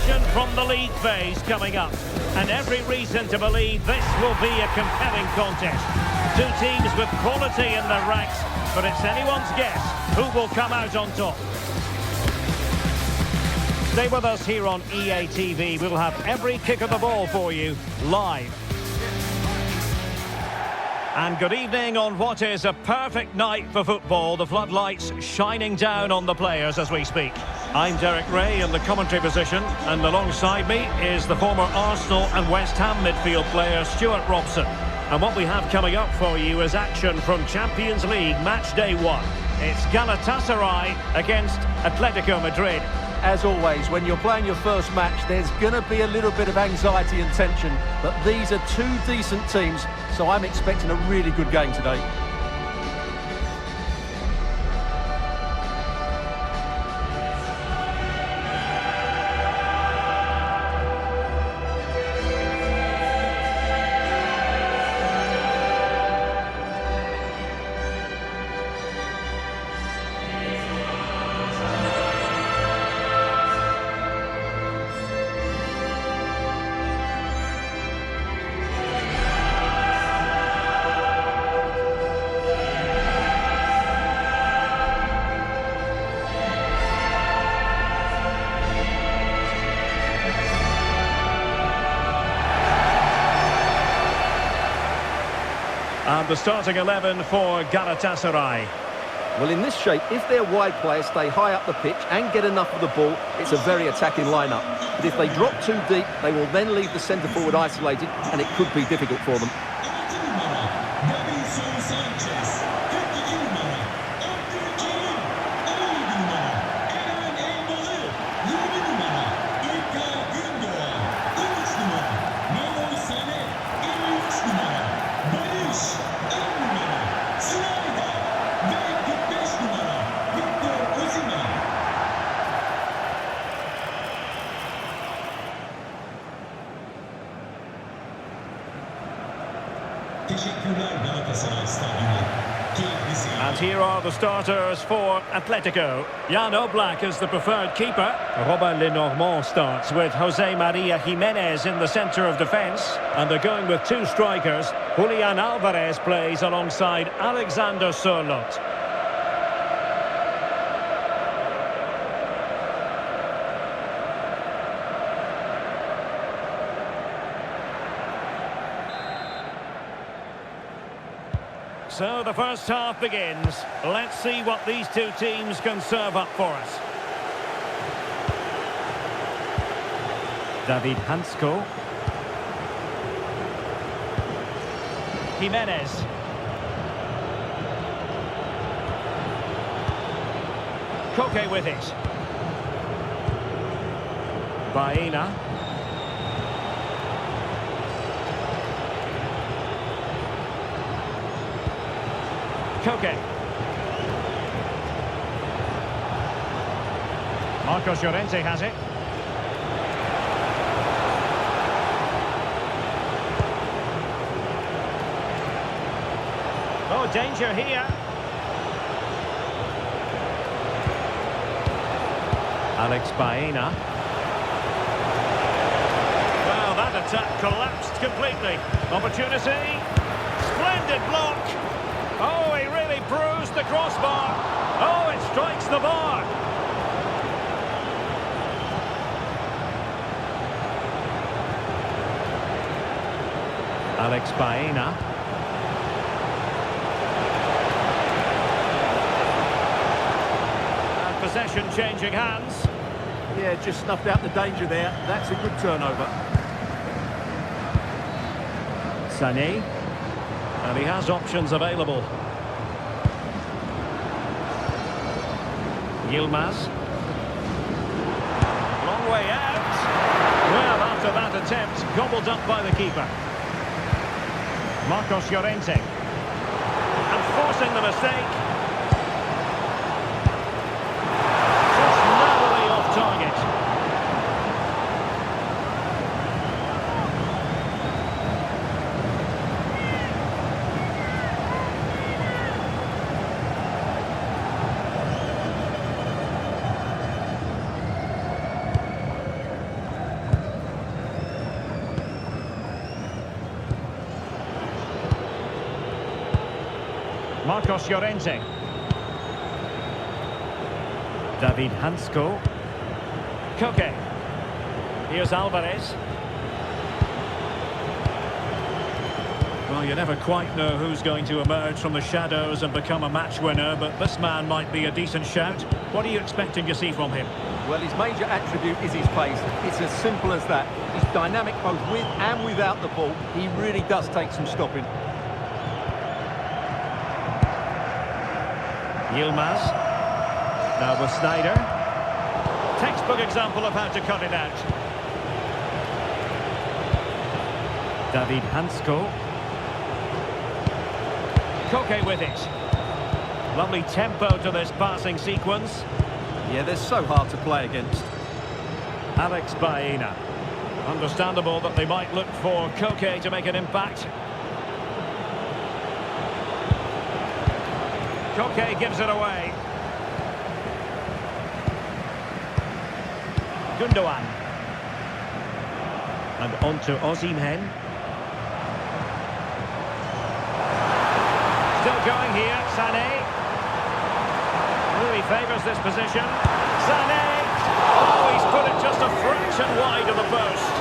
action from the league phase coming up. And every reason to believe this will be a compelling contest. Two teams with quality in their ranks, but it's anyone's guess who will come out on top. Stay with us here on EA TV. We'll have every kick of the ball for you live. And good evening on what is a perfect night for football. The floodlights shining down on the players as we speak. I'm Derek Ray in the commentary position, and alongside me is the former Arsenal and West Ham midfield player Stuart Robson. And what we have coming up for you is action from Champions League match day 1. It's Galatasaray against Atlético Madrid. As always, when you're playing your first match, there's going to be a little bit of anxiety and tension. But these are two decent teams, so I'm expecting a really good game today. And the starting 11 for Galatasaray. Well, in this shape, if their wide players stay high up the pitch and get enough of the ball, it's a very attacking lineup. But if they drop too deep, they will then leave the centre forward isolated, and it could be difficult for them. And here are the starters for Athletico. Jan Oblak is the preferred keeper. Robin Lenormand starts with Jose Maria Jimenez in the centre of defence. And they're going with two strikers. Julian Alvarez plays alongside Alexander Sørloth. So the first half begins. Let's see what these two teams can serve up for us. David Hansko. Jimenez. Koke with it. Baena. Koke. Marcos Llorente has it. Oh, danger here. Alex Baena. Well, that attack collapsed completely. Opportunity. Splendid block. Oh, he really bruised the crossbar. Oh, it strikes the bar. Alex Baena. And possession changing hands. Yeah, just snuffed out the danger there. That's a good turnover. Sané. And he has options available. Yilmaz. Long way out. Well, after that attempt, gobbled up by the keeper. Marcos Llorente. And forcing the mistake. Just narrowly off target. Marcos Llorente. David Hansko. Koke. Here's Alvarez. Well, you never quite know who's going to emerge from the shadows and become a match winner, but this man might be a decent shout. What are you expecting to see from him? Well, his major attribute is his pace. It's as simple as that. He's dynamic both with and without the ball. He really does take some stopping. Yilmaz. Now with Snyder. Textbook example of how to cut it out. David Hansko. Koke with it. Lovely tempo to this passing sequence. Yeah, they're so hard to play against. Alex Baena. Understandable that they might look for Koke to make an impact. Koke gives it away. Gundogan. And on to Osimhen. Still going here, Sané. Really favours this position. Sané! Oh, he's put it just a fraction wide of the post.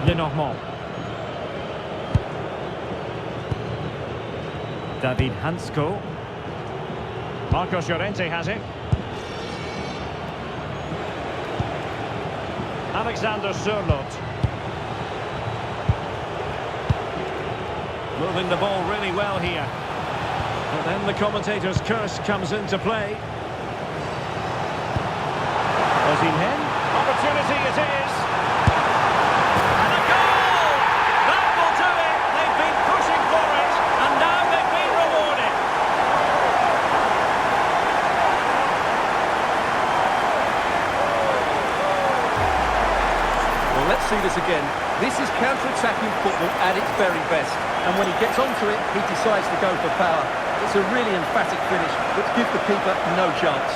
Lenormand. David Hansko. Marcos Llorente has it. Alexander Sørloth. Moving the ball really well here. And then the commentator's curse comes into play. Osimhen. Opportunity it is. And a goal! That will do it. They've been pushing for it, and now they've been rewarded. Well, let's see this again. This is counter-attacking football at its very best. And when he gets onto it, he decides to go for power. It's a really emphatic finish, which gives the keeper no chance.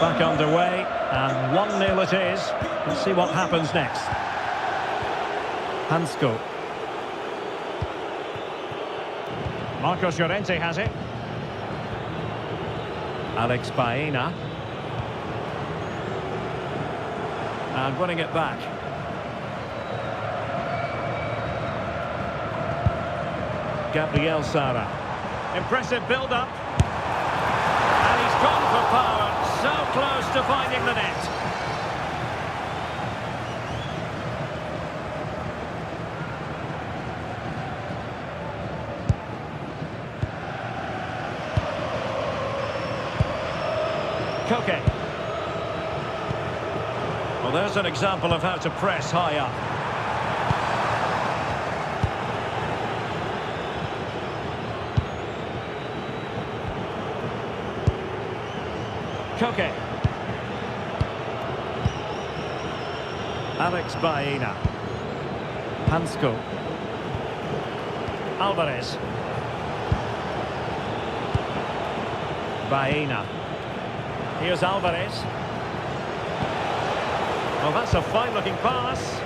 Back underway, and 1-0 it is. Let's see what happens next. Hansko. Marcos Llorente has it. Alex Baena. And winning it back. Gabriel Sara. Impressive build-up. And he's gone for power. So close to finding the net. Koke. Well, there's an example of how to press high up. Koke. Alex Baena. Hansko. Alvarez. Baena. Here's Alvarez. Well, that's a fine-looking pass.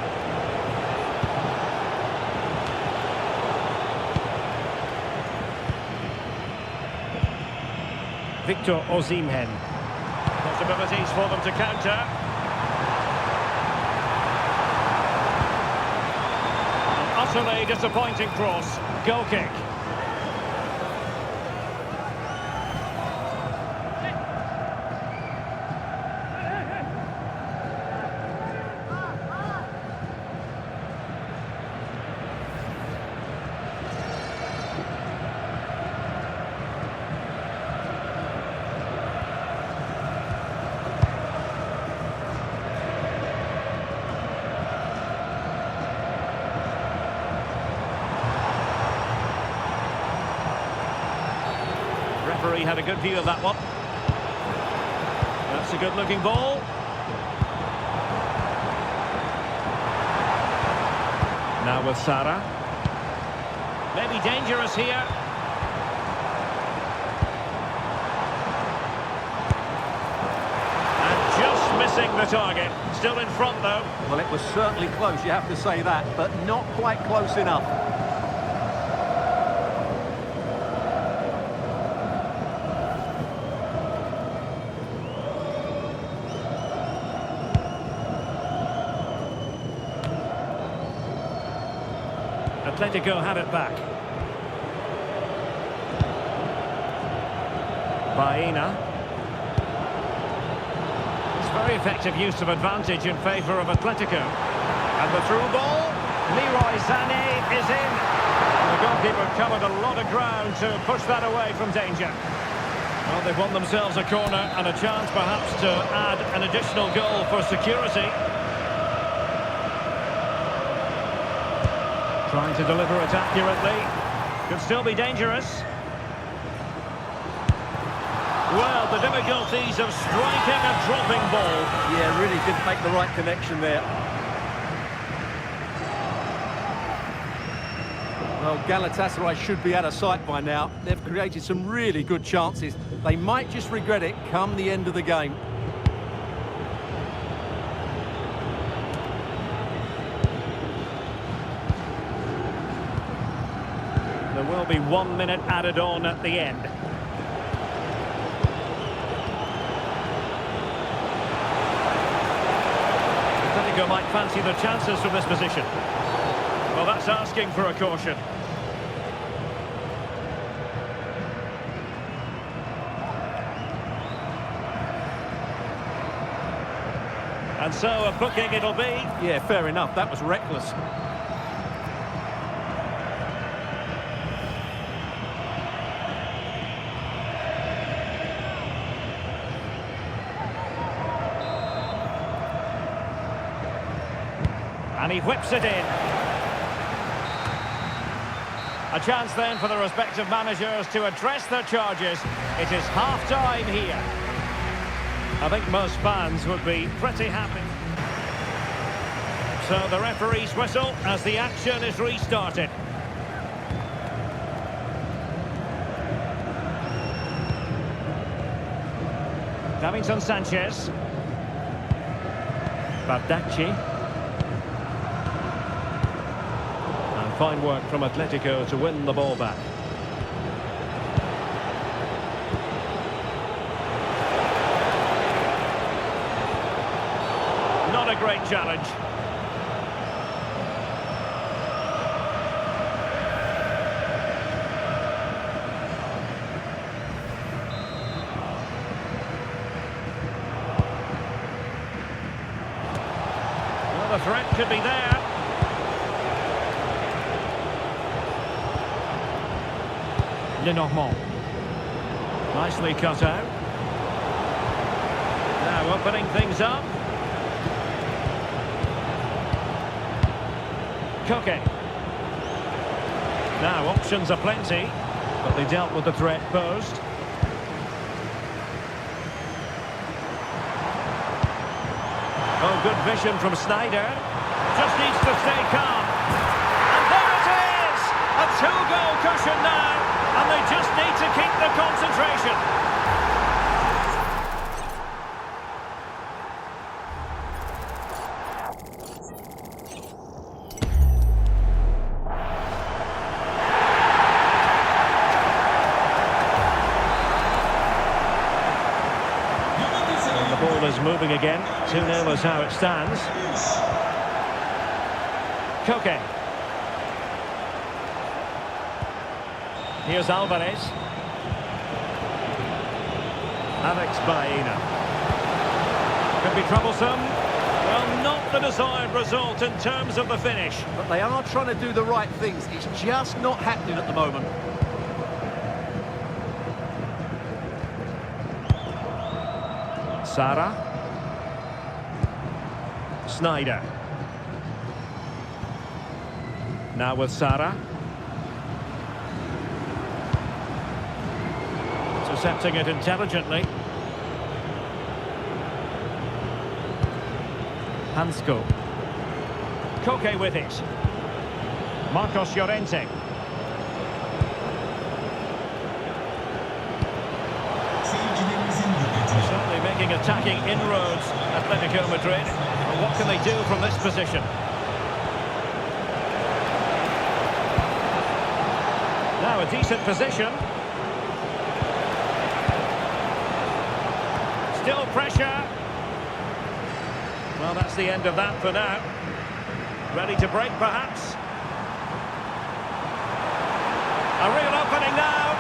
Victor Osimhen. Possibilities for them to counter. An utterly disappointing cross. Goal kick. referee had a good view of that one. That's a good-looking ball. Now with Sara. Maybe dangerous here. And just missing the target. Still in front, though. Well, it was certainly close, you have to say that, but not quite close enough. Athletico have it back. Baena. It's very effective use of advantage in favour of Atletico. And the through ball. Leroy Sané is in. The goalkeeper covered a lot of ground to push that away from danger. Well, they've won themselves a corner and a chance perhaps to add an additional goal for security. Trying to deliver it accurately. Could still be dangerous. Well, the difficulties of striking a dropping ball. Yeah, really didn't make the right connection there. Well, Galatasaray should be out of sight by now. They've created some really good chances. They might just regret it come the end of the game. There will be 1 minute added on at the end. Atletico might fancy the chances from this position. Well, that's asking for a caution. And so a booking it'll be. Yeah, fair enough. That was reckless. And he whips it in. A chance then for the respective managers to address their charges. It is half-time here. I think most fans would be pretty happy. So the referee's whistle as the action is restarted. Davinson Sanchez. Bardacci. Fine work from Atletico to win the ball back. Not a great challenge. Well, the threat could be there. Lenormand. Nicely cut out. Now opening things up. Koke. Now options are plenty, but they dealt with the threat posed. Oh, good vision from Sneijder. Just needs to stay calm. And there it is! A two-goal cushion now. And they just need to keep the concentration. And the ball is moving again. 2-0 is how it stands. Koke. Here's Alvarez. Alex Baena. Could be troublesome. Well, not the desired result in terms of the finish. But they are trying to do the right things. It's just not happening at the moment. Sara. Sneijder. Now with Sara. Intercepting it intelligently. Hansko. Koke with it. Marcos Llorente. Certainly making attacking inroads, Atlético Madrid. And what can they do from this position? Now a decent position. Still pressure. Well, that's the end of that for now. Ready to break, perhaps. A real opening now.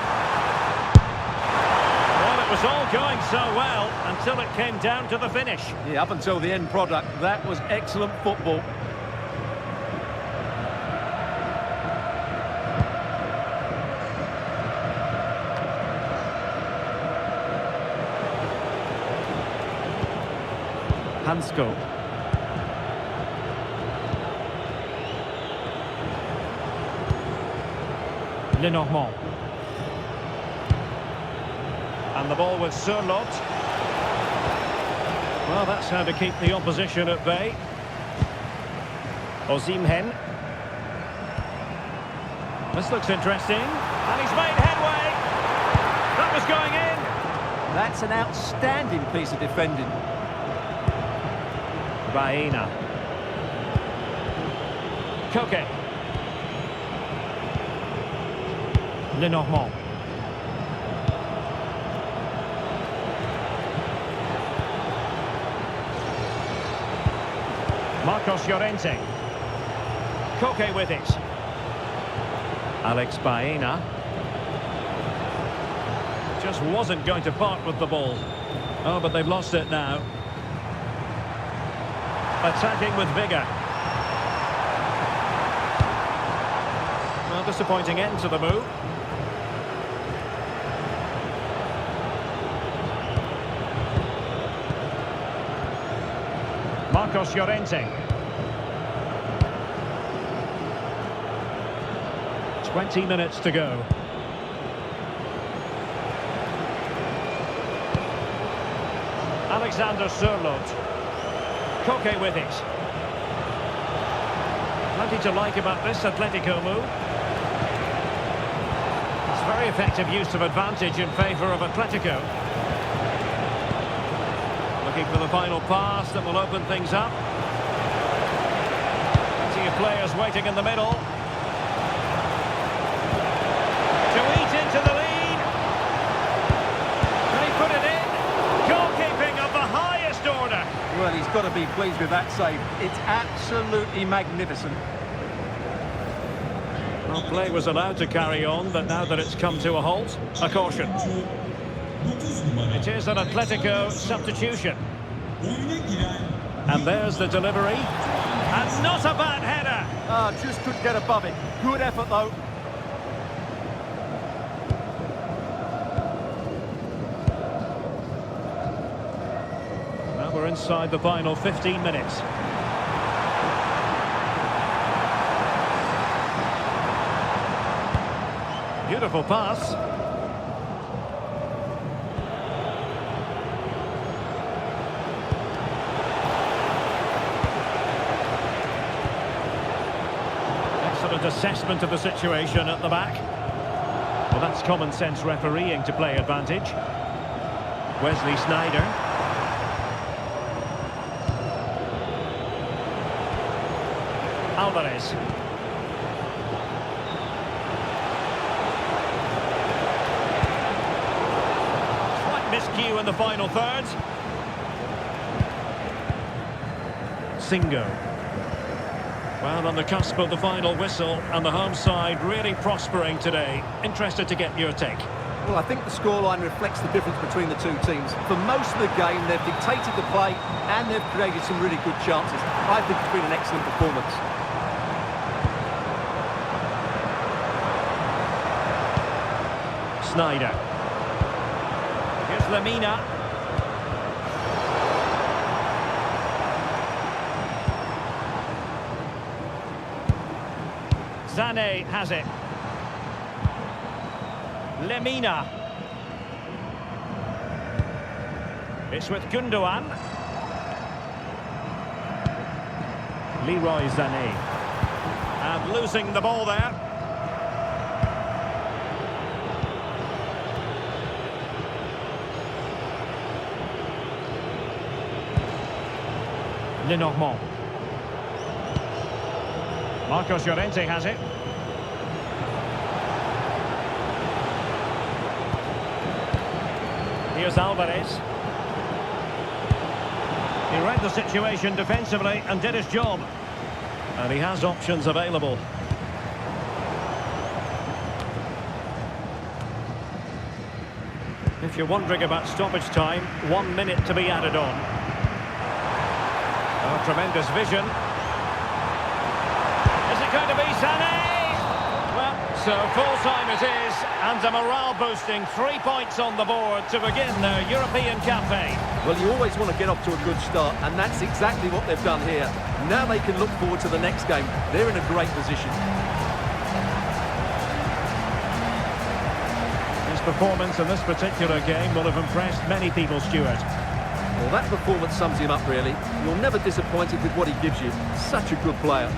Well, it was all going so well until it came down to the finish. Yeah, up until the end product, that was excellent football. Hansko. Lenormand. And the ball with Sørloth. Well, that's how to keep the opposition at bay. Osimhen. This looks interesting. And he's made headway. That was going in. That's an outstanding piece of defending. Baena. Koke. Lenormand. Marcos Llorente. Koke with it. Alex Baena. Just wasn't going to part with the ball. Oh, but they've lost it now. Attacking with vigour. Well, disappointing end to the move. Marcos Llorente. 20 minutes to go. Alexander Sørloth. Koke with it. Plenty to like about this Athletico move. It's very effective use of advantage in favour of Athletico. Looking for the final pass that will open things up. Plenty of players waiting in the middle. To eat into the lead. They put it in. Goalkeeping of the highest order. Well, he's got to be pleased with that save. It's absolutely magnificent. Well, play was allowed to carry on, but now that it's come to a halt, a caution. It is an Athletico substitution. And there's the delivery. And not a bad header. Just couldn't get above it. Good effort, though. Now we're inside the final 15 minutes. Beautiful pass. Excellent assessment of the situation at the back. Well, that's common sense refereeing to play advantage. Wesley Sneijder. Alvarez. Slight miscue in the final third. Singo. Well, on the cusp of the final whistle, and the home side really prospering today. Interested to get your take. Well, I think the scoreline reflects the difference between the two teams. For most of the game, they've dictated the play and they've created some really good chances. I think it's been an excellent performance. Sneijder. Here's Lemina. Sané has it. Lemina. It's with Gundogan. Leroy Sané. And losing the ball there. Lenormand. Marcos Llorente has it. Here's Alvarez. He read the situation defensively and did his job. And he has options available. If you're wondering about stoppage time, 1 minute to be added on. Oh, tremendous vision. Is it going to be Sané? Well, so full time it is, and a morale-boosting 3 points on the board to begin their European campaign. Well, you always want to get off to a good start, and that's exactly what they've done here. Now they can look forward to the next game. They're in a great position. His performance in this particular game will have impressed many people, Stuart. Well, that performance sums him up, really. You're never disappointed with what he gives you. Such a good player.